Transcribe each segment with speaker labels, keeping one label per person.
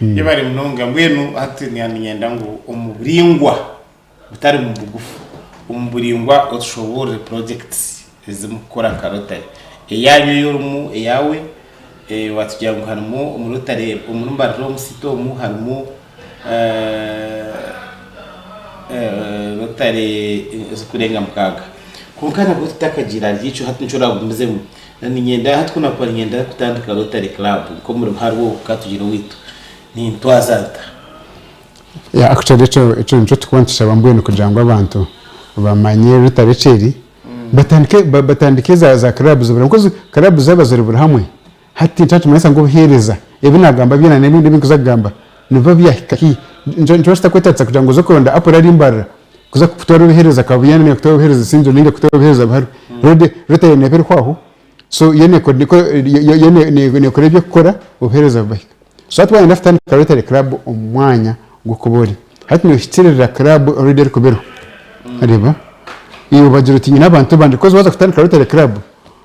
Speaker 1: yebari munonga mbwenu ati nyanyenda ngo umuburingwa utari mu bugufu umuburingwa ushobora projects zimukora karotari eyanyu yorumu eyawe watugira ngo harimo umurutare umurumba romusito mu harimo rotare kurenga mukaga kunkana ngo tutakagira gico hatu nshora gumezemo nani nyenda hatu kuna kwa nyenda kutandika rotary club ko muri harwo katugira wito ni ntwazanta
Speaker 2: ya actually echo ncho tukwantisha bambwene kugira ngo abantu bamanye rotary cheri batandike za club zo because club zabazari buri hamwe hati ntatu mwesa ngo hereza ebinagamba byana n'ibindi bikuzagamba niba byahiki njo sitakwetsa kugira ngo zo kuronda apora rimbara kuza kutora bihereza kabiyane ne kutora bihereza sinjo ninge kutora bihereza bahari rotary never kwaho so yene ko yene ko rebyo gukora uhereza bahika so atwa ndafitana rotary club umwanya gukubori hati no hitirira club already kubero areba iyo bagira uti nyina abantu bandi kozo baza kutana rotary club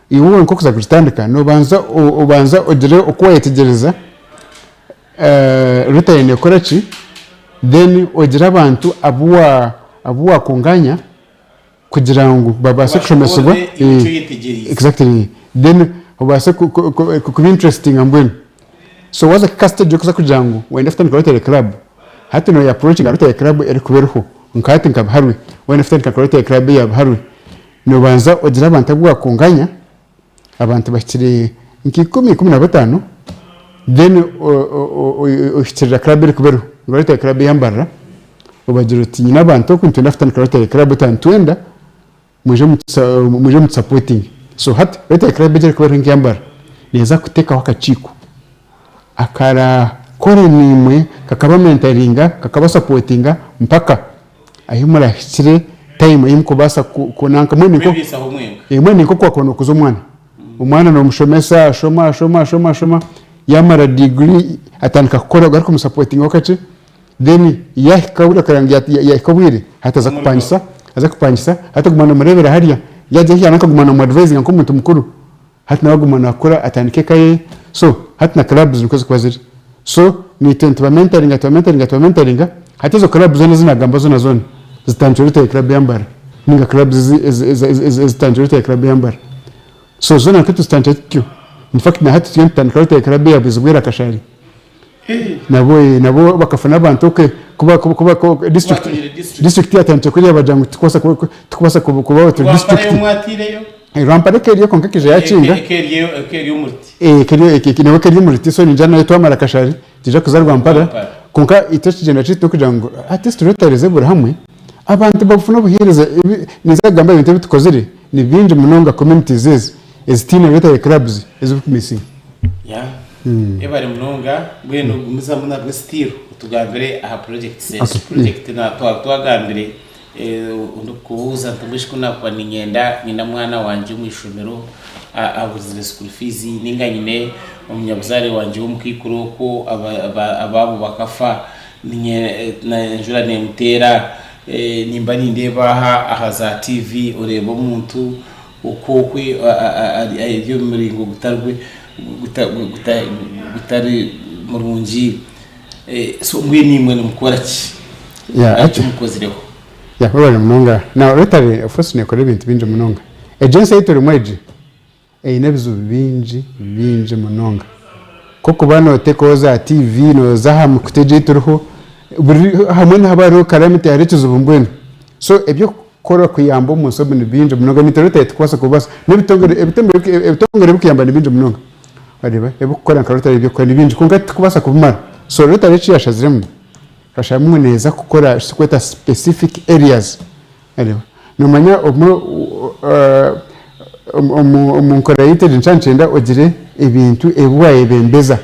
Speaker 2: iyo nko kuza kutandika no ubanza ogere okwayetegereza rotary ne korachi then ogira abantu abuwa kunganya kugira ngo babase kushomeswa exactly then babase ku interesting ambwen so waza kastage kuza kugira ngo wenda after rotary club hati no approach rotary club eri kuberho nkati nkabharwe wenda after rotary club ya bharwe no banza ogira abantu abuwa kunganya abantu bakiri nki 10-15 then o club eri kuberho rotary club yambara ubagira uti nyina abantu kuntu ndafitana rotary club tantwenda muje supporting so hat rotary club eri kuberho nkiyambara neza kuteka wakachiko akara kore nimwe kakaba mentoringa kakaba supportinga mpaka ahimura hikire time yimko basa kunanka mwene ko kwa kono kuzo umwana no mushomesa shoma yamara degree atanka kukora gariko musupporting wakache then yakabura karangi yakabwire hataza kupangisa hata gumana murebera hariya yaje yanaka gumana mu advising nko muntu mukuru hata nabagumana akora atanike kaye so hata na clubs nikoze kwaziri so ni mentoring hata zo clubs zone zinagamba zone zitanjurite club yambara ninga clubs zitanjurite club yambara so zone akitu stanjurite in fact na hata tuyentana club ya bizubwira kashari nabo bakafana abantu kuba district yatanje kuri abajangu tukubasa kuba to district rampare keriyo konkakije yacinga keriyo umuriti so ninjana yitwa marakashari tija kuzarwa mpara konka itashije cyo kugira ngo artist rotareze buri hamwe abantu bafuna buhereza nizagamba ibintu bitukozere ni binje munonga communities ezitine rotary clubs ezukumisi
Speaker 1: ebari munonga bweno muzamuna bwestiro tugambire aha project na twagambire kubuza ntumishikuna kwa ninyenda nina mwana wanje mwishomero abuzire school fees ninga nyine umunyabuzare wanje w'umukikuru ko ababo bakafa na njura nemtera nimba nindeba aha za TV ureba umuntu uko kwi ibyo muringo gutari murungi so ngwini mwe mukora ki ati mukozireho
Speaker 2: ya bari munonga na rotary of course ne kore ibintu binje munonga agency yitori mweje nebizo binje munonga koko bano tekoza TV no zahamu kuteje turiho hamwe n'abaro karamite yarekizo bumbwene so ebyo kora kuyamba umunsi obune binje munonga ni rotary twasa kubasa n'ibitongore bikiyamba ni binje munonga areba ebukora rotary ibyo kora binje kunga tukubasa kubumara so rotary cyashaziremo kashamwe neza gukora kweta specific areas areba nomanya umunkora yiteje ncanchenda ogire ibintu ebuwaye bembeza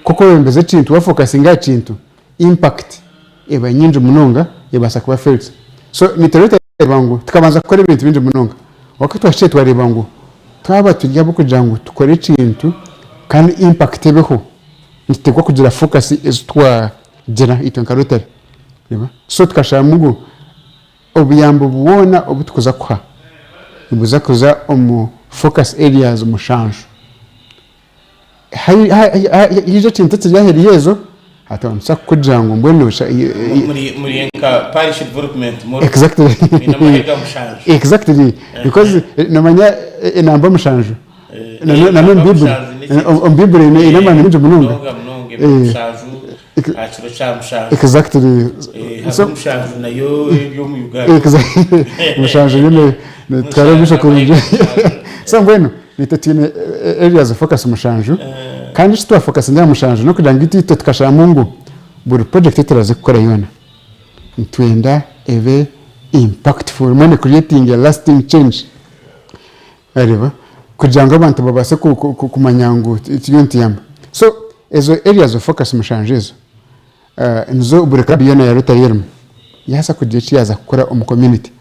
Speaker 2: koko bembeza kintu wafocusinga kintu impact ebanyinje munonga ebasa kuba felt so nitereta bangu tukabanza gukora ibintu binje munonga wakati washe twari bangu twaba tujya bukujangu tukore kintu kandi impact ebeho nitegwa kugira focus ezitwa jera itonka rotary so tukashamugo obuyambo buwona obutukoza kwa ibuza kuza focus areas umushanjo hije kintu cyaheri yezo hatonsa kugira ngo mbone
Speaker 1: muri nka parish development more
Speaker 2: exactly
Speaker 1: inamahiga mushanje
Speaker 2: exactly because namanya inamba mushanje na mbibure ni inamana nje mununga
Speaker 1: mushanje achiro cha mushanje
Speaker 2: exactly
Speaker 1: so mushanje nayo yo mu Uganda
Speaker 2: exactly mushanje nyine twarabisha kuruje so mbeno nitatine areas of focus mushanje kandi twa focus nya mushanje no kugira ngo itito tukashara mungu buri project turaze gukora yona twenda eve impactful money creating a lasting change areba kugira ngo abantu babase kumanyango tiyonti yamba so ezo areas of focus mushanjezo nzo buri club yona ya Rotary Yerm yasa kugira kiyaza gukora mu community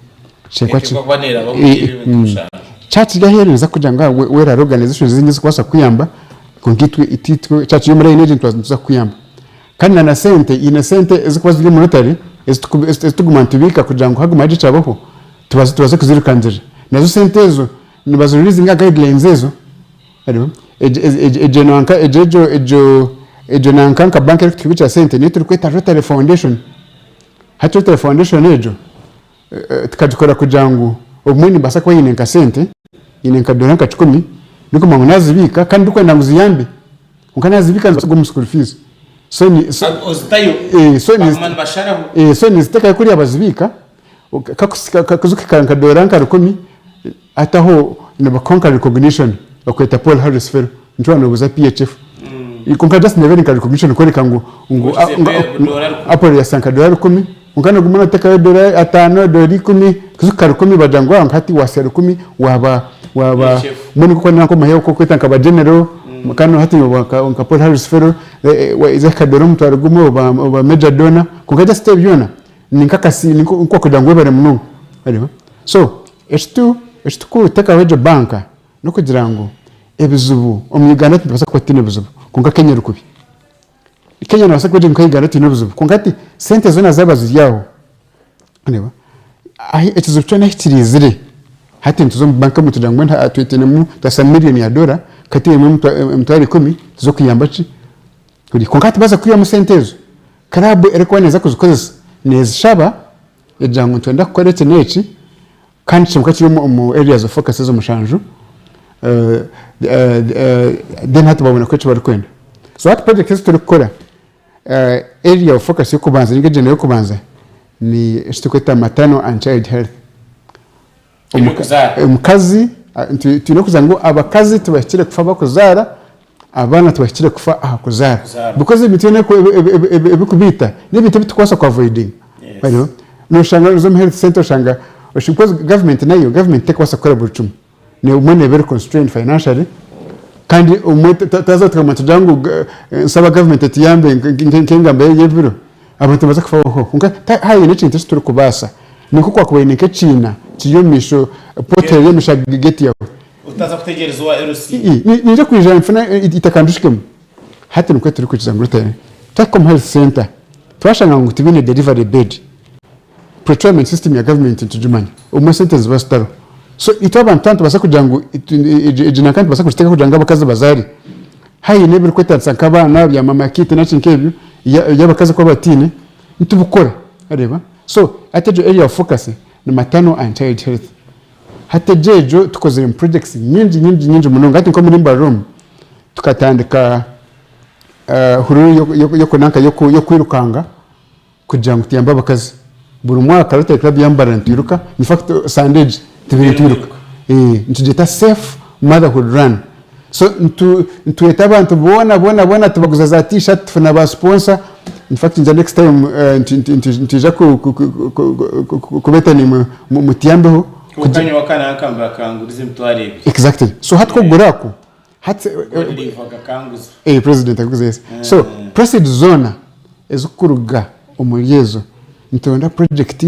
Speaker 1: chekwa kwanera bamushanje
Speaker 2: church gahereza kugira ngo wera organizations zingize kwasa kuyamba kongitwe ititwe church yo muri energy twaza kuyamba kandi na sente ina sente ezikwa ziri mu Rotary ezitugumantubika kugira ngo hagumaje cabaho tubaze kuzirukandira nazo sente ezo nibazo releasing guidelines ezo ariho ejo nanka ejo nanka bank elect kibicha sente ni turi kweta Rotary Foundation hacho Rotary Foundation ejo tukadukora kugira ngo umweni basa kwa yinenka sente yinenka donanka 10 niko mangunazibika kandi dukwenda nguziyambe ukanazibika ngo school fees so ni
Speaker 1: ozitayo
Speaker 2: so ni
Speaker 1: man bashara
Speaker 2: so ni ziteka kuri abazibika kazukikanka doranka 10 ataho ne bakonka recognition bakweta Paul Harris Fellow ntwana buza PHF ikonka just never recognition kwereka ngo Apple ya sanka $10 ungana gumana teka $5 kuzuka 10 bajango angati wasera 10 waba mbona kuko nako maheyo ko kweta nkaba general mukano hati nka Paul Harris Fellow izaka dorum twarugumo ba major donor kungaja step yona ninkakasi niko kudangwe bare muno ariho so estu ku teka weje banka no kugira ngo ebizubu omuganda tubasa ko tine bizubu kunga Kenya rukubi Kenya na basakweje nkayigana tine bizubu kungati sente zona zabazi yaho aneba ahi ekizubu cyane hitirizire hati ntuzo banka mutudangwe nta atwetene mu tasa million ya dola kati mu mtwari 10 zo kuyambachi kuri kungati baza kuya mu sentezo karabu ereko neza kuzukozesa neza shaba ejango twenda kukorete neci kandi chimuka kiri mu areas of focus zo mushanju then hatu babona ko bari kwenda so what project is to gukora area of focus yo kubanza ningeje yo kubanza ni ishitukweta matano and child health umukazi tino kuzango abakazi tubakire kufa bakuzara abana tubakire kufa kuzara because bitene ko ebikubita nibite bitukwasa kwa avoiding bano no shanga zo health center shanga because government take wasa kora burchum ne umene very constrained financially kandi umwe taza tukamata jangu saba government atiyambe nkengambe yebiro abantu baza kufa ho kunga hayi ne chintu turi kubasa niko kwa kubeneka China kiyomisho potel yemisha geti yawe
Speaker 1: utaza kutegereza wa RC
Speaker 2: nije kwijana mfana itakandushikemo hati nuko turi kukiza ngurutene Takom Health Center twashanga ngo tubine delivery bed procurement system ya government tujumanya umwe sentence bastaro so itoba ntantu basa kujangu ejina kantu basa kuteka kujanga bakaza bazari hayi nebiri kwetatsa kabana bya mama kiti na chinkebyo yabakaza kwa batine ntubukora areba so atejo area of focus ni matano and child health hatejejo tukoze projects nyinji munonga ati ko muri Mbarom tukatandika hururu yo kunanka yo kwirukanga kugira ngo tiyamba bakazi buri mwaka Rotary Club yambara ntiruka in fact Sandage tibiruka ntujeta safe motherhood run so ntueta abantu bona tubaguza za t-shirt funa ba sponsor in fact in the next time ntija kubeta ni mutiyambeho
Speaker 1: kujanya wakana akamba kangurize mtware
Speaker 2: exactly so hatko gorako
Speaker 1: livaga kanguza
Speaker 2: president akuze yes so president zona ezukuruga umuyezo ntonda project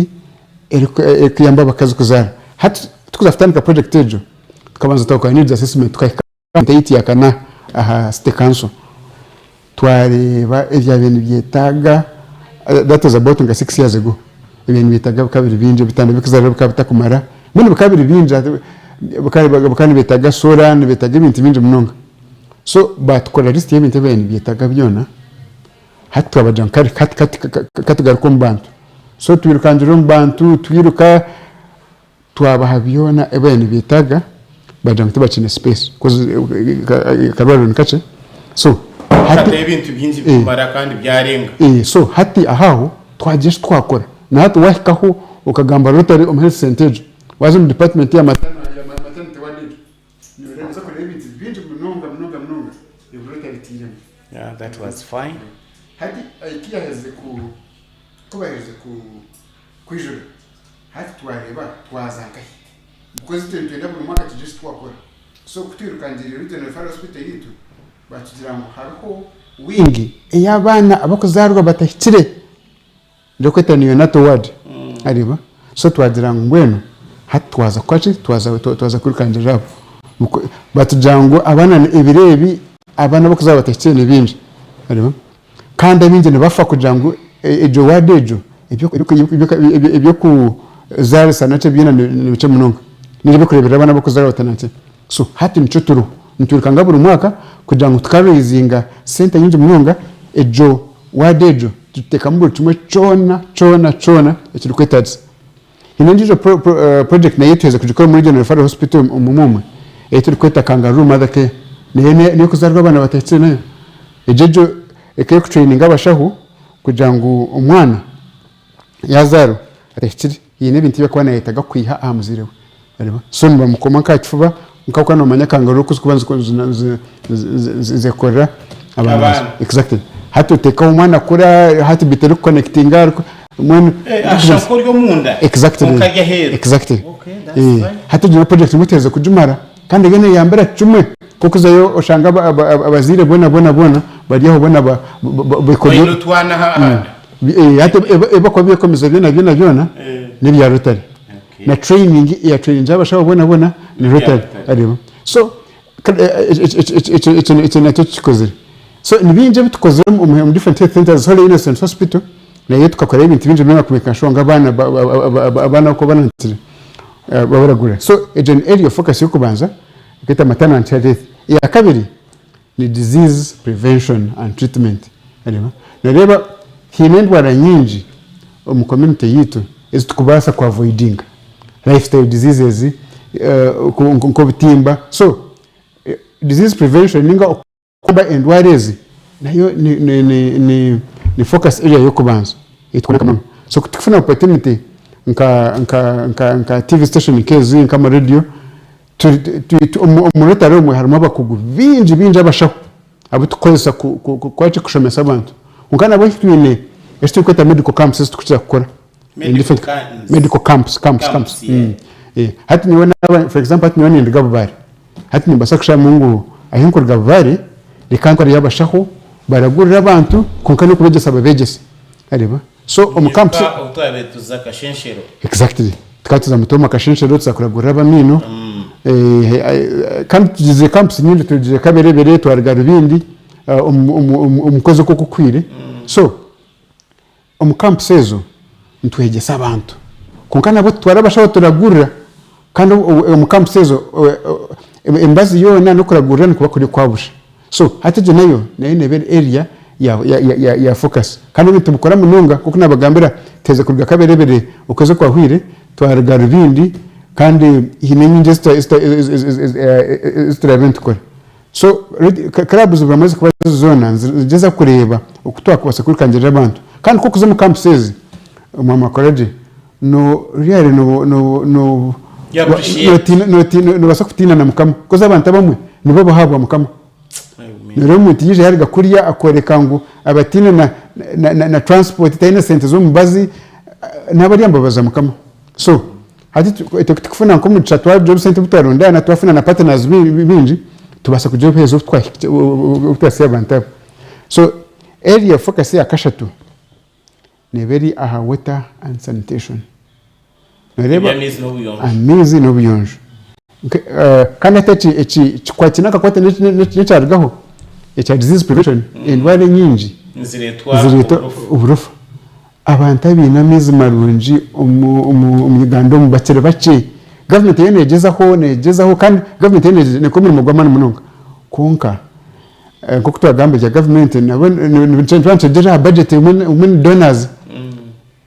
Speaker 2: erikuyamba bakazi kuzara hat tukuzafutanika project ejo tukabanza tukwa needs assessment tukayita yakana state council twareba evya bintu byetaga that was about 6 years ago ibintu bitaga kabiri binje bitanda bikuzara bikabitakumara muri bakabiri binje bakani bitaga solar bitaga ibintu binje munonga so but kora list y'ibintu byetaga byona hati wabajan kati garuko mbantu so twirukanjira mbantu twiruka twabahabyona ebene bitaga bajan tubakine space cause kabaro nkache so
Speaker 1: hati ibintu byinshi bimara kandi byarenga
Speaker 2: so hati ahaho twagisha twakora na hati wahikaho ukagamba Rotary health center waje mu department ya maternity ward ni urenza ko ibintu byinshi mnonga Rotary team.
Speaker 1: Yeah, that was fine.
Speaker 2: Hadi ikiya heze kubaheze kwijura hati twareba twazangaye because twenda buri mwaka tugisha twakora so kutwirukangira Regional Referral Hospital yitu batugira ngo hariho wingi y'abana abakozarwa batahikire ndio kweta ni Nato ward ariba so twagira ngo ngweno hati twaza kwachi twaza kwirukangira batujango abana ibirebi abana bakozarwa batahikire n'ibindi ariba kandi abinje bafa kujango ejo wadejo ibyo ku zari sanache byina nibice munonga nirebe kurebera abana bakozarwa batanatse so hati nicuturu nturikanga buri mwaka kugira ngo tukarayizinga center nyinje munonga ejo wadejo tuteka mu kimwe chona ekiri kwetadze inenjije project na yiteze kujikora muri Regional Referral Hospital umumwe eturi kweta kangaroo mother care niyo kuzarwa abana batetse nayo ejejo eke ku training abashaho kugira ngo umwana yazaro atekiri yine bintu byakwana yitaga kwiha amuzirewe areba so niba mukoma kakifuba nkako no manya kangaroo kubanza zekora abana exactly hati uteka umwana kura hati bitari connecting ariko umwana
Speaker 1: ashako ryo munda
Speaker 2: ukajya
Speaker 1: hero
Speaker 2: exactly hati jina project muteze kujumara kandi gene yambara cumwe kuko zayo oshanga abazire bona bariho bona
Speaker 1: bekoyo twana ha
Speaker 2: hati eba ko bikomeza byona n'ibya Rotary na training ya training abashaka bona ni Rotary aribo so it's nato chikoze so nibinje bitukoze mu different health centers Holy Innocents Hospital na yetu kakora ibintu binje bimwe kumeka shonga abana ko banantire babaragura so an area of focus yo kubanza ikita maternal health ya kabiri ni disease prevention and treatment aribo nareba hinendwara nyinji mu community yitu tukubasa kwa avoiding lifestyle diseases ko bitimba so disease prevention ninga kuba endwarezi nayo ni focus area yo kubanza itwoneka mama so kutifuna opportunity nka TV station kezi nka radio umurotari umwe harimo abakugu binji abashaho abo tukozesa kwaje kushomesa abantu ungana bo hitwine esto kweta medical camps tukuza gukora medical camps hati niwe for example hati niwe ni ndagabari hati nimbasa kusha mungu ahinkora gabari rikankora yabashaho baragurira abantu kunkana kubegesa babegese areba so camps
Speaker 1: utwabetuza kashenshero
Speaker 2: exactly tukatuza mutoma kashenshero tuzakuragurira abamino kandi tugize camps nyinshi tugize kaberebere twaragara bindi umukozi ko kukwire so camps ezo ntwegesa abantu kunkana bo twarabashaho turagurira kandi camps ezo embazi yona no kuragurira no kuba kuri kwabusha so hatije nayo nebe area ya focus kandi bintu bukora mununga kuko nabagambira teze kurga kaberebere ukoze kwa hwire twaragara bindi kandi himenye just event kora so clubs bamaze kuba zona ngeza kureba ukutwa kubasa kuri kanjira abantu kandi kuko zo mu campuses mama college no really no basa kutina na mukama koza abantu abamwe nibo bahabwa mukama rero muti yije yariga kuriya akoreka ngo abatina na transport tayina center zo mubazi nabari ambabaza mukama so hadi tukufuna ko mu chatwa job center butaronda na twafuna na partners binji tubasa kujo pezo twasiya abantu so area focus ya kashatu ne very water and sanitation nareba amizi no buyonjo kana tati kwakinaka kwate n'cyargaho echa disease prevention indwara nyinji ziretwa uburofa abantu abinamizi marunji umugando mu bakire bake government yenegezaho kandi government yeneje ne komira mugwamana munonga konka nko twagamba ya government nabo ntibanje budget umuntu donors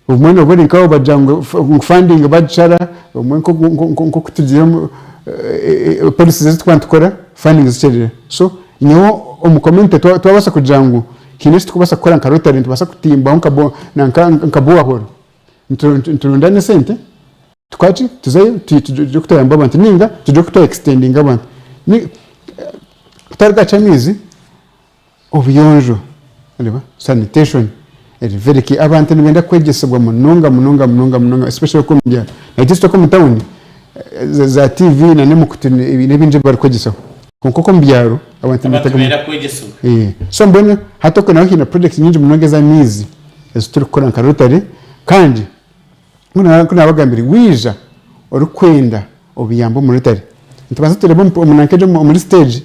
Speaker 2: umuntu obori nkaho bajango funding bajara umuntu nko kutugira policies twantukora funding zichere so nyo umukommente twabasa kujango kinesi tukubasa gukora nka Rotary tubasa kutimba nkabo ahoro nturundane sente tukwachi tuzayo tujye kutayamba abantu ninga tujye kuto extending abantu ni kutarga chamizi obuyonjo aleba sanitation very key abantu nibenda kwegesebwa munonga especially ko mbya na just ko mutawuni za TV na nemu kutune ibinje bari kwegesaho kuko mbyaro abantu
Speaker 1: nibenda kwegesebwa
Speaker 2: so mbona hatoko naho hina project nyinji munongeza mizi ezituri gukora nka Rotary kandi kuna abagambiri wija orukwenda obiyambo mu Rotary ntubaza turebo umunankeje muri stage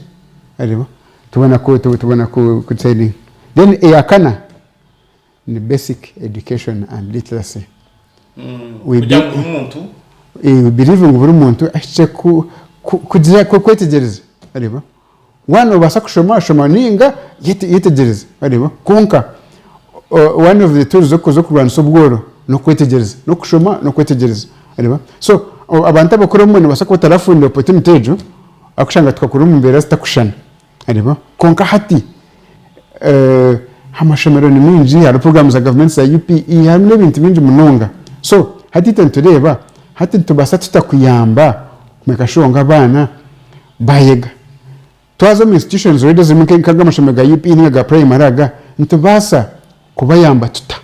Speaker 2: ariko tubona ku training then yakana ni basic education and literacy
Speaker 1: we
Speaker 2: believe ngo buri muntu ahice kugira kwetegereza ariko one obasa kushoma ninga yitegereza ariko konka one of the tools zo kurwana sobworo no kwetegereza no kushoma no kwetegereza ariko so abantu abakora mu basa ko tarafunda opportunity ejo akushanga tukakura mu mbere zitakushana ariko konka hati hamashomero ni minji hari programs za government za UPE hari n'ibintu binji munonga so hati tentureba hati tubasa tutakuyamba kumekashonga abana bayega twazo institutions already zimike nkaga amashomero ga UPE n'ga primary aga ntubasa kubayamba tuta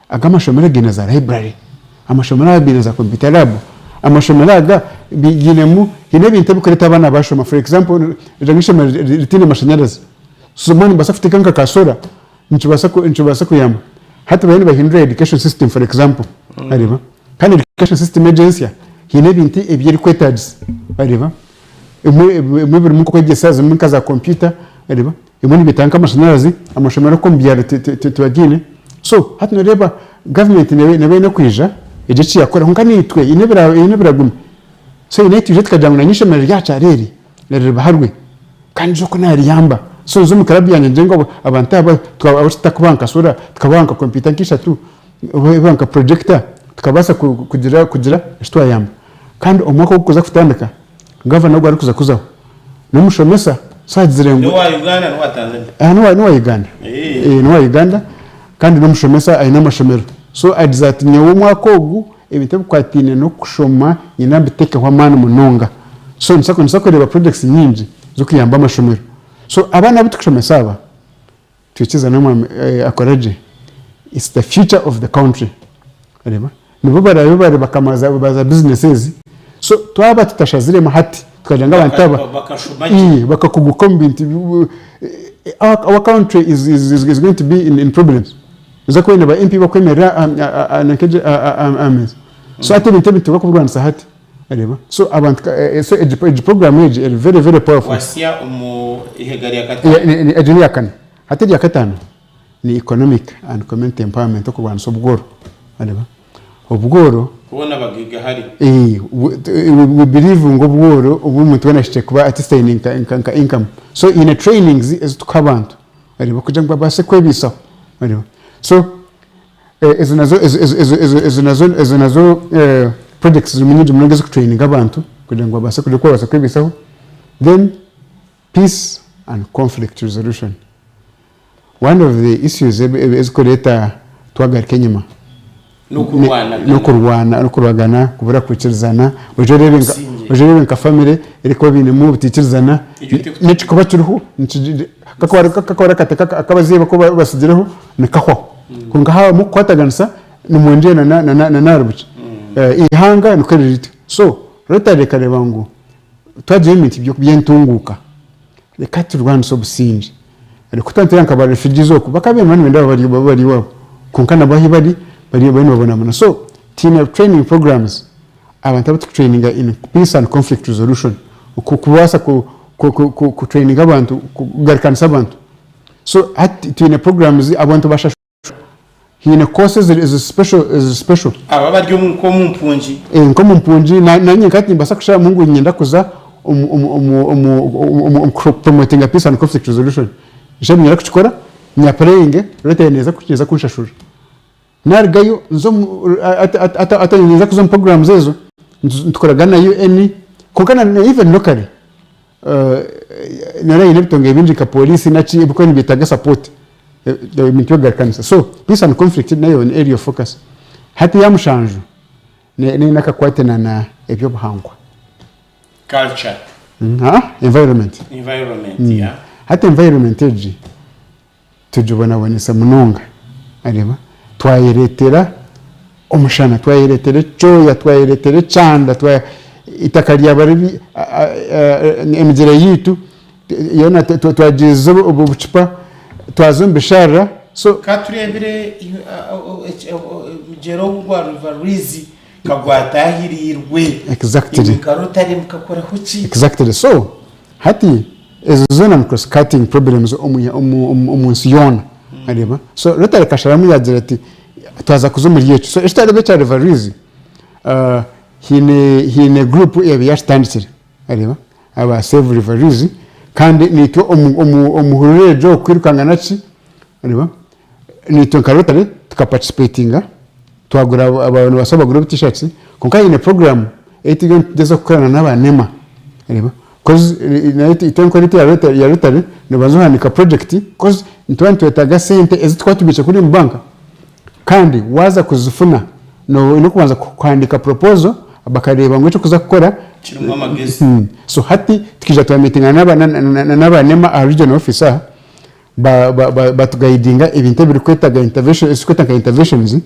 Speaker 2: agamashomero gina za library amashomero abina za computer lab amashomero aga biginemu ibintu bikoreta abana bashoma for example jangisha ritine mashanyarazi sumani basafite kanka kasora nchubasa kuyamba hata bene bahindura education system for example ariba kandi education system agency hine bintu ebyiri kwetags ariba imwe buri muko kwegesaza mu kaza computer ariba imwe bitanga amashanyarazi amashomero ko mbyara tubagine so hata noreba government nebe no kwija eje yakora nka nitwe inebera gumi so inetije tukajangana nyishomero ryacha rero baharwe kandi zo ko nari yamba so zo mukarabi yanje njengo abantu aba twabashita kubanka sura tukabanka computer nkishatu banka projector tukabasa kugira ishitwa yamba kandi omwaka ukuza kutandika governor gwari kuzaho no mushomesa sazirengo
Speaker 1: no wa Uganda no wa Tanzania
Speaker 2: no wa Uganda no wa Uganda kandi no mushomesa aina amashomero so adzati nyewo mwaka ogu ebintu kwatine no kushoma nyinambiteke kwa mana munonga so nisako reba projects nyinji zo kuyamba amashomero so abana bitukushomesa aba tukiza namwe akoraje it's the future of the country areba nibo bari bakamaza baza businesses so twaba tutashazire mahati tukajanga abantu aba bakakugukombinti our country is going to be in problems uzako ina ba MP bakwemera anakeje ames so ati bintu tukakubwana sahati areba so abantu so age program age very powerful
Speaker 1: wasia ihegari yakata
Speaker 2: ni age yakana hati yakatano ni economic and community empowerment okubwana so bugoro areba obugoro
Speaker 1: kubona bagiga hari
Speaker 2: we believe ngo bugoro ubu muntu wanashite kuba attaining income so in a trainings is to kabantu areba kuja ngo base kwebisa areba so ezo projects ziminije munongeza ku training abantu kugira ngo base kujya kwabasa kwebisaho then peace and conflict resolution one of the issues is koleta twagarike nyuma no kurwana kubura kwikirizana ujere nka family eriko bine mu bitikirizana n'iki kuba kiriho kakora kateka akabaziba ko basigireho nikahwa kunga hawa mu kwataganisa n'umwonje na narubuce ihanga nukererite so Rotary kareba ngo twaje imiti byo kubyentunguka reka turwana so businje ariko tantira nkaba refugees oku bakabe mani wenda bari wabo kunkana bahi bari babona so team training programs abantu abo training in peace and conflict resolution ukubasa ku training abantu kugarkanisa abantu so at team programs abantu basha hina courses is special
Speaker 1: aba baryo ko mumpunji
Speaker 2: ko mumpunji na nyikati mbasa kusha mungu nyenda kuza promoting a peace and conflict resolution jamwe yarakukora nya playing rete neza kugeza kunshashura nargayo nzo atanyeza kuzo programs ezo tukoraga na UN kokana even locally naraye nebitonge binjika police naci buko ni bitaga support the mityoga kanisa so peace and conflict nayo an area of focus hati yamushanju ne nakakwate na ebyo buhangwa
Speaker 1: culture
Speaker 2: environment
Speaker 1: yeah
Speaker 2: hati environment eji tujubona bonesa munonga areba twayeretera omushana twayeretere choya twayeretere chanda itakaria bari emigere yitu yona twajizo obuchipa twazombeshara so
Speaker 1: katurebere mugero ngwa rivarizi kagwatahirirwe
Speaker 2: exactly
Speaker 1: karotari mukakora hoki
Speaker 2: exactly so hati ezo zona cross cutting problems omunsi yona areba so rotari kasharamu yagira ati twaza kuzumira yecu so estare becha rivarizi hine group yabiyastandikira areba aba save rivarizi kandi nityo omuhurire jo kwirukanga naci areba nityo karotari tukaparticipatinga twagura abantu basaba group t-shirts konka ine program etigen dezo kukorana n'abanema areba cause iten quality ya rotary nibazohanika project cause ntwantu etaga sente ezitwatubice kuri banka kandi waza kuzifuna no kubanza kwandika proposal bakareba ngo cyo kuza gukora
Speaker 1: kirumwa magezi
Speaker 2: so hati tukija twa meeting n'abanema regional officer batugaidinga ibintu biri kwetaga interventions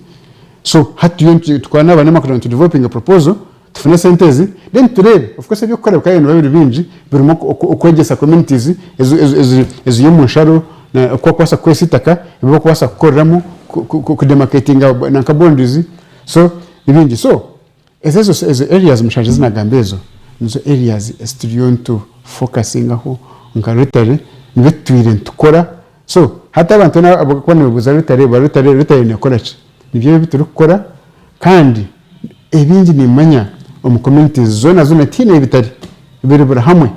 Speaker 2: so hati yontu tukwana n'abanema kugira to developing a proposal tufuna sentezi then turebe of course byo gukora kandi babiri binji birimo okwegesa communities ezo y'umusharo na kwa kwasa kwesitaka bibo kwasa gukoramo kudemarcatinga na boundaries so ibindi so ezo areas mushaje zinagambezo nizo areas studio to focusing aho ngarutare nibe twire tukora so hata abantu abakwana buza rutare nekora ki nibyo bituri gukora kandi ebingi nimanya communities zona tine bitari biribura hamwe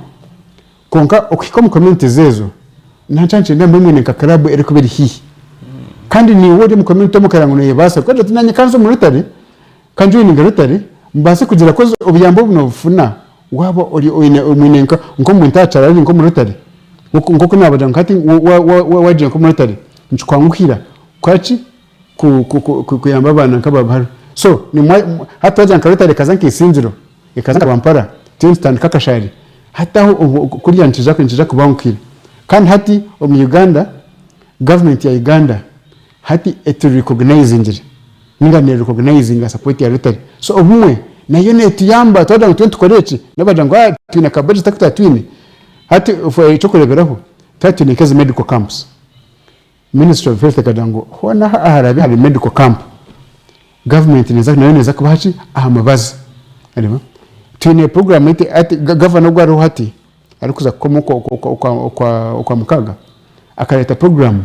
Speaker 2: konka okiko mu communities ezo ntanchanje ndamwe ne kakarabu eriko biri hihi kandi ni wodi mu community mu karango yebasa kwaje tunanye kanzo mu rutare kanjo ni ngarutare mbase kugira ko obuyambo buno bufuna wabo oli oine omwinenka nko mu ntacara ari nko mu rutare ngoko nabaja nkati waje nko mu rutare nchukwanguhira kwachi kuyamba bana nkababara so ni hata waje nkarutare kazanki isinziro ikazanka bampara tinstan kakashari hata kuriya ntija kubankira kandi hati mu Uganda government ya Uganda hati etu recognizing ngane recognizing support ya rutare so obumwe nayo netuyamba twada tukoreki nabaja ngo twina ka budget takuta twine hati for chokoreberaho tatu ni kazi medical camps ministry of health kadango hona aharabi hari medical camp government neza kubachi ahamabazi arimo twine program ati governor gwaro hati arikuza komoko kwa mukaga akaleta program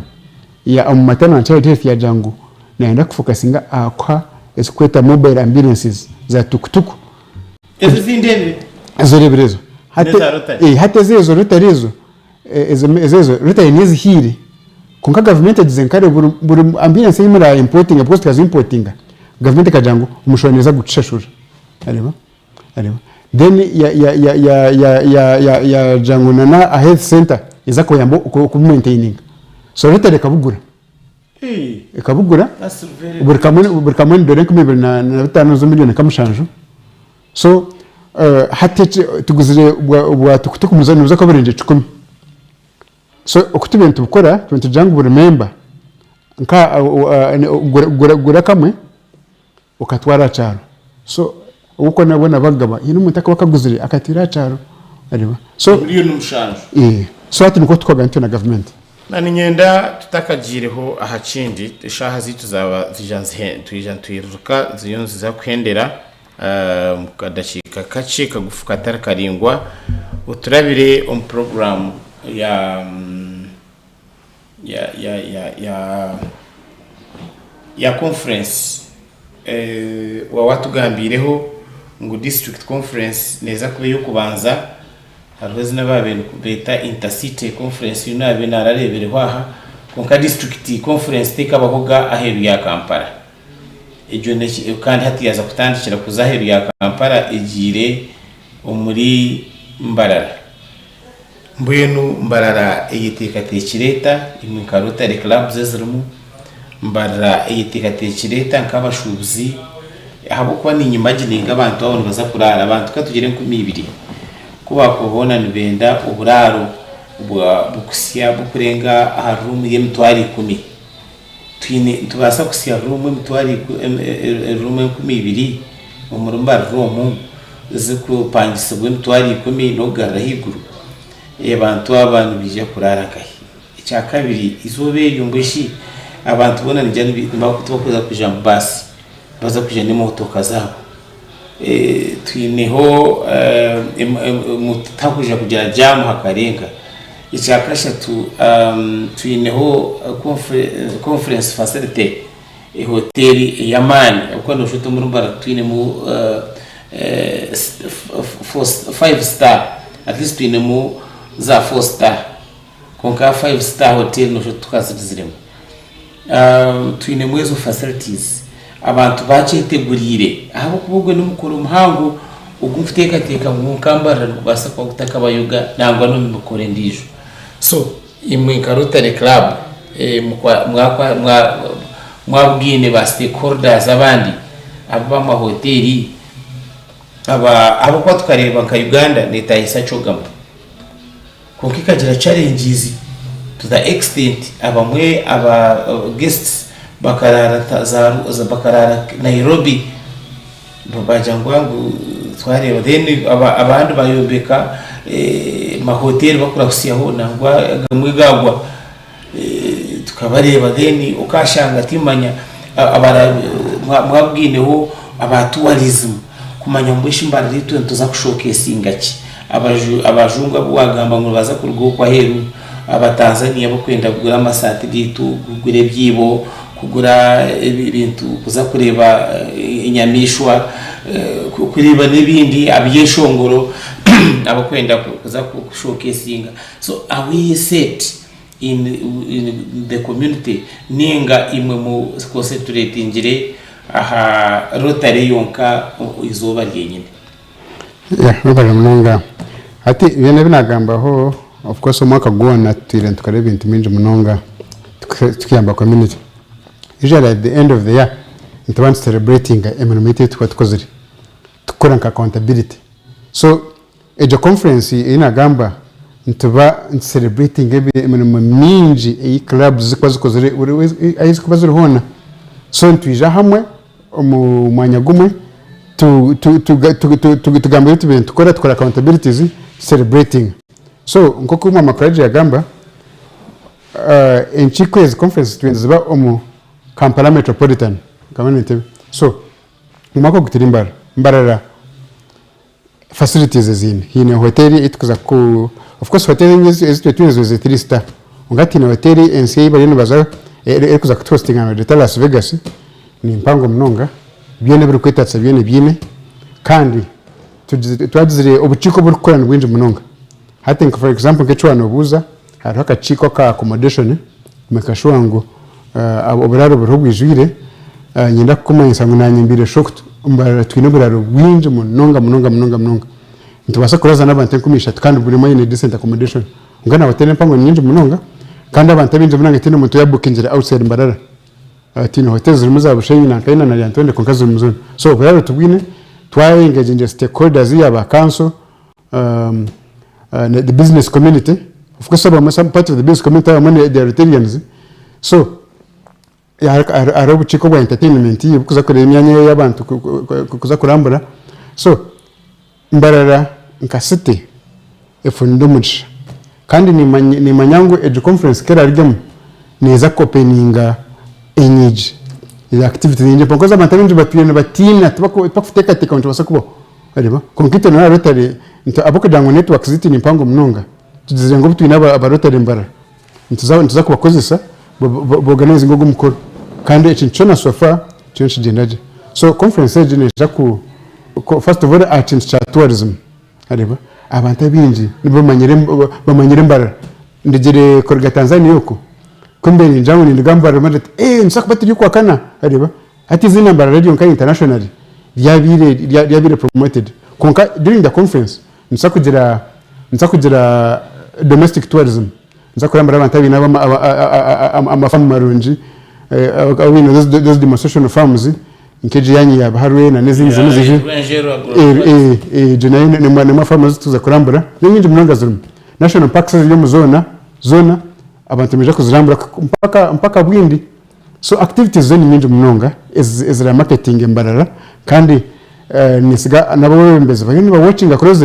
Speaker 2: ya maternal and child health ya jangu naenda kufocusinga akwa eskweta mobile ambulances za tukutuku
Speaker 1: ezo zindebe
Speaker 2: ezo reberezo hata zezo rutarezo ezo rutare nezi hiri kunka government agizenkare buri ambulance imira importing post kazi importing government kajangu umushoneza gucishashura areba then ya jangu na a health center izako yambo ku maintaining so rutare kabugura kabugura buri kamwe dore ko 2.5 million kamushanju so hati tuguzire bwa tukutuku muzani uza kaburenje 10 so okutubintu bukora twente jangu buri member nka gura kamwe ukatwara cyaro so uko nabona bagaba yino mutaka bakaguzire akatira cyaro ariba so
Speaker 1: million mushanju
Speaker 2: so hati niko twagantu na government
Speaker 1: nani nyenda tutakagireho ahakindi ishaha zitu zaba tuyiruka ziyonzi za kwendera mukadashika kace kagufuka tarakaringwa uturabire on program ya conference wa watugambireho ngo district conference neza kube yo kubanza hariho zina babintu beta intercity conference yunabe nararebere hwaha konka district conference tekabahoga aheru ya Kampala ejo kandi hatiyaza kutandikira kuzaheru ya Kampala egire omuri Mbarara mbwenu Mbarara eyiteka tekireta imwe clubs zirimu Mbarara eyiteka tekireta nk'abashubuzi habo kwa ni imagining abantu babona baza kurara abantu katugire 12 kuba kubona nibenda uburaro bukusya bukurenga room y'emtwari 10 twine tubasa kusya room y'emtwari room 12 umurumba room zikupangisibwe emtwari 10 no garahiguru abantu bije kurara kahi icya kabiri izobe yumbeshi abantu bona nijya bakuza kuja mbasi baza kuja n'imotoka zabo twineho mutakuja kugira jam hakarenga icyakashatu twineho conference facility hotel yamani uko noshuto muri Mbara twine mu 5 star at least twine mu za 4 star konka 5 star hotel noshuto tukaziziremo twine mu ezo facilities abantu bacetegurire aho kubugwe n'umukuru muhango ugumfuteka mu Kambara basa kwa gutaka bayuga nangwa no mukore ndijo so imwe Rotary Club mwabwine ba stakeholders abandi aba mahoteli abo kwa tukareba nka Uganda netahisa cogamo kuko ikagira challenges to the extent abamwe aba guests bakarara Nairobi babajangwangu twareba then abandi bayombeka mahoteli bakura kusiyaho nangwa gamwe gagwa tukabareba then ukashanga timanya abara mwabwineho abatualism kumanya mbwishi Mbara ritu ntuza kushowcase ingaki abajunga bwagamba ngo baza kurwo kwa heru abatanzania bo kwenda kugura amasatellite kugura byibo kugura ibintu kuza kureba inyamishwa kureba n'ibindi abyeshongoro abakwenda kuza kushowcasinga so are we set in the community ninga imwe mu concentrate ngire aha Rotary yonka izoba ryenyine
Speaker 2: Rotary munonga ati bene binagambaho of course umwaka gona twirent tukareba ibintu minje munonga tukiyamba community usually at the end of the year into celebrating emanated twakozire tukora accountability so ejo conference inagamba ntuba celebrating emanama minji e clubs zikwazikozire ayizi kubazira hona so ntwija hamwe mu mwanya gumwe tugambira tukora accountabilities celebrating so nkoko mu makraje yagamba in chikwezi conference twenziba Kampala Metropolitan Community so umako gutirimbara Mbarara facilities zine hine hoteli itukuza ku of course hoteli nyezi twinzo ze 3 star ungati na hoteli NCA bari baza ekuza kutrusting na Las Vegas ni mpango mnonga byene biri kwetatsa byene kandi twadzire obuchiko buri kukorana bwinje mnonga I think for example ngecwana obuza hari akachiko ka accommodation mekashwango oburaro burubwijwire nyenda kukumanyisa ngo nanyimbire shokto Mbara twine buraro bwinje munonga ntubasa kuraza n'abantu kumisha kandi buri mayine decent accommodation ngana hoteli mpango nyinje munonga kandi abantu binje munanga tino muntu ya bookingira outside Mbarara tino hotels zirimo za bushenyi na kaina na yantonde konkazi muzuni so buraro tubwine twaengage nje stakeholders yaba council the business community of course some part of the business community are money the Rotarians so arabu chiko bwa entertainment kuza kure imyanya y'abantu kuza kurambura so Mbarara nkasite efundumuch kandi ni manyango edu conference kera rigam neza openinga enyiji ya activity nje because abantu benshi batuyene batina tubakufuteka teka nje basakubo areba konkite na Rotary nto abokadango network ziti ni mpango mnonga tuzize ngo butwina aba Rotary Mbarara ntuza kubakozesa organize ngo gumukoro kandi ekinchona sofa chenshi jenaje so conference ejene jaku first of all tourism areba abantu bingi bamanyire mbara ndigire korga Tanzania yuko kumbe ni njangu ni ngambara manje nsaka batiri kwa kana areba ati zina mbara radio nka international ryabire promoted konka during the conference nsakugira domestic tourism nsakurambara abantu abina amafamu marunji awino those demonstration farms inkeje yanyi ya baharwe na nezindi zimeze jina ni mafamu tuza kurambura nyingi munonga zirimo national parks yo muzona abantu meje kuzirambura mpaka bwindi so activities zone nyingi munonga ezira marketing embarara kandi nisiga nabo bembeze bageni ba watching across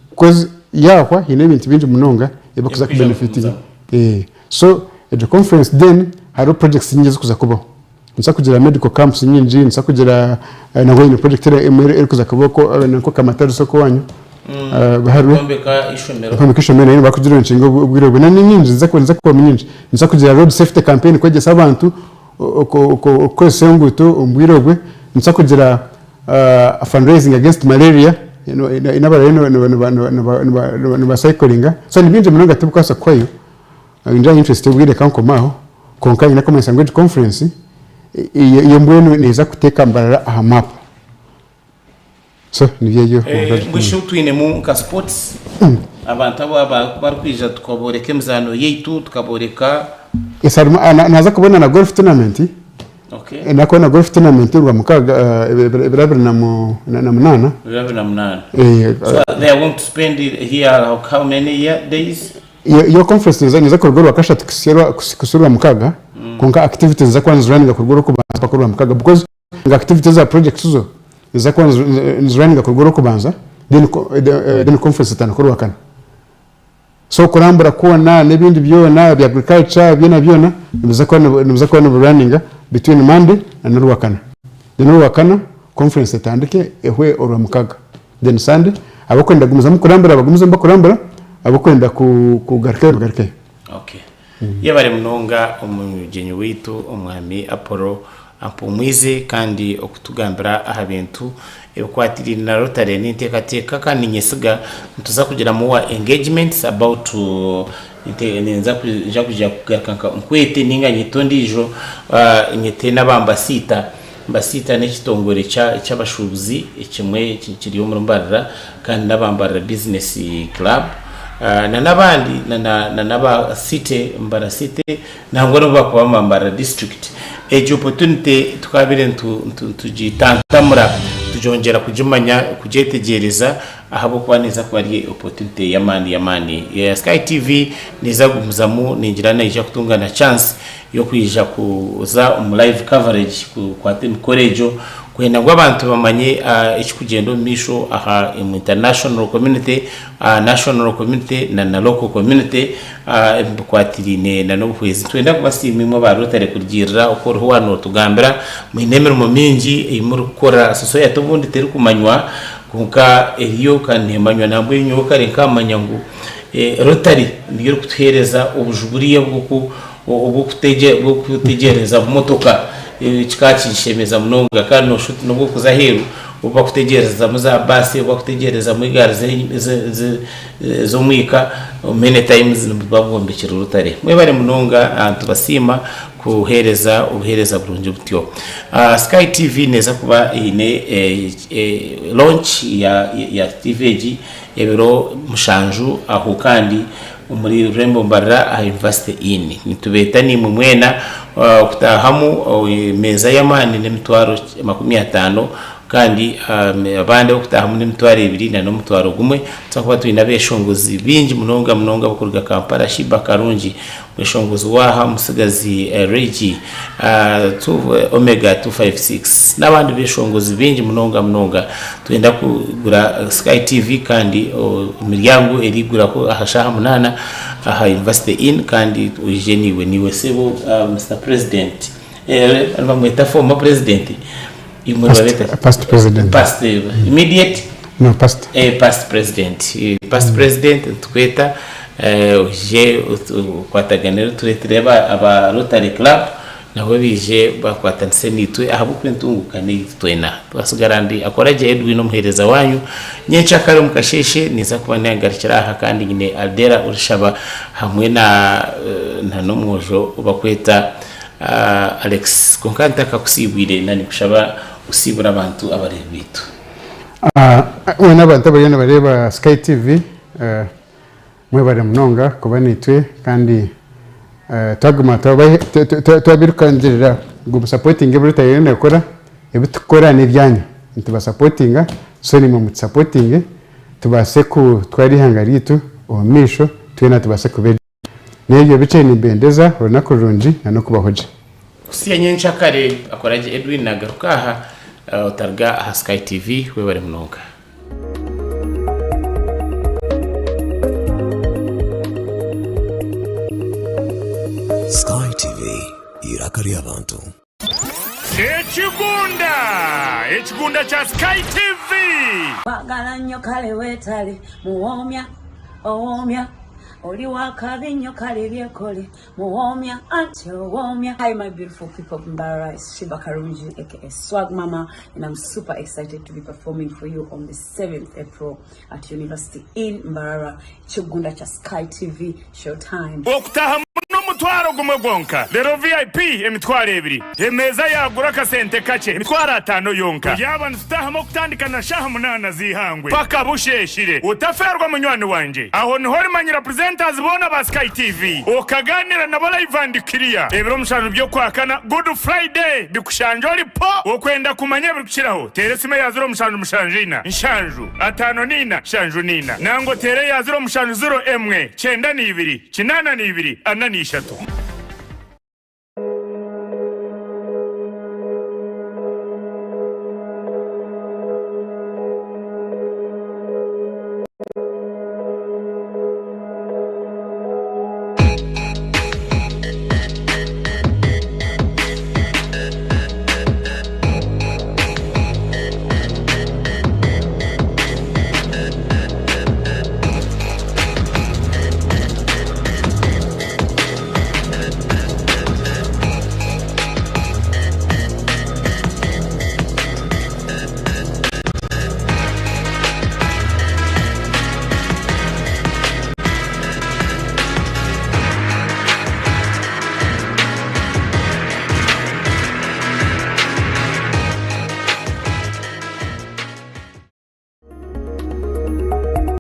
Speaker 2: because yahwa hine ibintu bingi munonga yabakuza ku benefiting so at the conference then haro projects nyingi kuza kubaho nsa kugira medical camps nyingi nsa kugira nago ni project eri kuza kuboko nako kamatari soko wanyu baharwe kombeka ishomero ni bakugira nshingo ubwirobwe na nyingi nza kuba nyingi nsa kugira road safety campaign kwegesa abantu ko senguto ubwirobwe nsa kugira fundraising against malaria inabara no cycling so ni binje munonga tubukasa kwayo nja interest ubwire kankomaho konka ina comment language conference iyo mbwenu neza kuteka mbarara aha map so nivyo
Speaker 1: mwisho twine mu ka sports abantu abo bari kwija tukaboreka mzano yetu tukaboreka
Speaker 2: isaruma naza kubona na golf tournament
Speaker 1: okay
Speaker 2: nako na golf tournament rwa mukaga birabira na munana
Speaker 1: so they are going to spend here how many days
Speaker 2: your conference neza kurugoro kashatu kusura mukaga konka activities za kwanza running kurugoro kubanza pakurwa mukaga because the activities za projects zo za kwanza running kurugoro kubanza then conference tanakurwa kana so kurambura kuona nebindi byona bya agriculture byona nibiza kwa running between Monday and Rwakana then Rwakana conference tandike ehwe orwa mukaga then Sunday abakwenda gumuza mukurambura bagumuza mbakurambura abakwenda kugarke
Speaker 1: okay yabare munonga umugenyi witu umwami Apollo ampumwize kandi okutugambira aha bintu ekwatiri na Rotary n'intekateka kandi nyesiga tuza kugira mu engagements about nza kuja kugarkanka nkwete ninga nyitondijo nyete nabambasita mbasita n'ekitongore cy'abashubuzi ekimwe kiri mu Mbarara kandi nabambara business club na nabandi na naba city Mbara city nangwa no bakuba Mambara district ejo opportunity tukabire tujitantamura tujongera kujumanya kujetegereza ahabo kwaneza kwari opportunity yamani ya Sky TV niza gumuzamu ninjirana ija kutungana chance yo kwija kuza live coverage kwa team korejo kwenda ngo abantu bamanye ikikugendo misho aha international community national community na local community kwatirine na nobuhwezi twenda kubasimimo ba Rotary kugira uko ruho hano tugambira mu nemero mu mingi imuru gukora society ubundi teri kumanywa kuka iyo kanemanywa nabwo inyoka renkamanya ngo Rotary niyo kutuhereza ubujuburiye bwo kutegereza motoka kikakishemeza munonga kandi no shoot no kuza heru uba kutegereza muza basi uba kutegereza mu igare zo mwika many times babombekera Rotary mwe bare munonga tubasima kuhereza ubuhereza burunje butyo Sky TV neza kuba ine launch ya TVG ebero mushanju aho kandi muri Rembo Mbarara a University in nitubeta ni mumwena kutahamu meza y'amani n'emitwaro 50 kandi abande okutahamu n'emitwaro 2 na n'emitwaro 1 tsakuba tuyina beshongozi bingi munonga bakurga Kampala Shiba Karungi beshongozi waha musigazi Regi Omega 256 n'abandi beshongozi bingi munonga tuyenda kugura Sky TV kandi imiryango erigura ko ahashaha munana aha University in kandi ujeniwe niwe sebo Mr President bamwita former president
Speaker 2: past president
Speaker 1: past immediate
Speaker 2: no past
Speaker 1: past president tweta je kwataganira turetreba aba Rotary Club nabo bije bakwatanse nitwe ahabu kwentunguka nitwena twasigarandi akoraje Edwin umuhereza wanyu nyencha kare mukasheshe niza kuba nyangarikira aha kandi nyine Aldera urishaba hamwe na nomwojo bakweta Alex konkanta kakusibwire nani kushaba usibura abantu abarebitu
Speaker 2: wena abantu abayana bareba Sky TV mwe bare munonga kuba nitwe kandi taguma twabirukandirira ngo supporting every time yakora ibitukora ni byanyu tuba supportinga so ni mu supporting tubase ku twari hangaritu omisho twena tubase kubedi n'ibyo bice ni bendeza runako runji no kubahoje
Speaker 1: usiye nyencha kare akoraje Edwin nagaruka aha utarga Sky TV we bare munonga
Speaker 3: Sky TV irakari abantu
Speaker 4: Ekigunda cha Sky TV
Speaker 5: bagala nnyo kale wetale muwomya owomya oli wakabi nnyo kale byekole muwomya anti owomya. Hi my beautiful people of Mbarara, it's Shiba Karunji aka Swag Mama, and I'm super excited to be performing for you on the 7th April at University in Mbarara. Ekigunda cha Sky TV showtime.
Speaker 4: Mutwaro gumagonka lero VIP emitwaro ebiri emeza yagura kasente kache emitwaro 5 yonka yabana tutahamo kutandika na shaha 8 zihangwe paka busheshire utaferwa munywani wanje aho niho rimanyira presenters bona ba Sky TV okaganira nabo live and clear ebiro mushanu byo kwakana Good Friday bikushanjori po okwenda kumanya bikiraho teresime yaziro mushanu mushanjina nshanju 5 nina shanju nina nango tere yaziro mushanu 0 emwe 9 2 8 2 4 8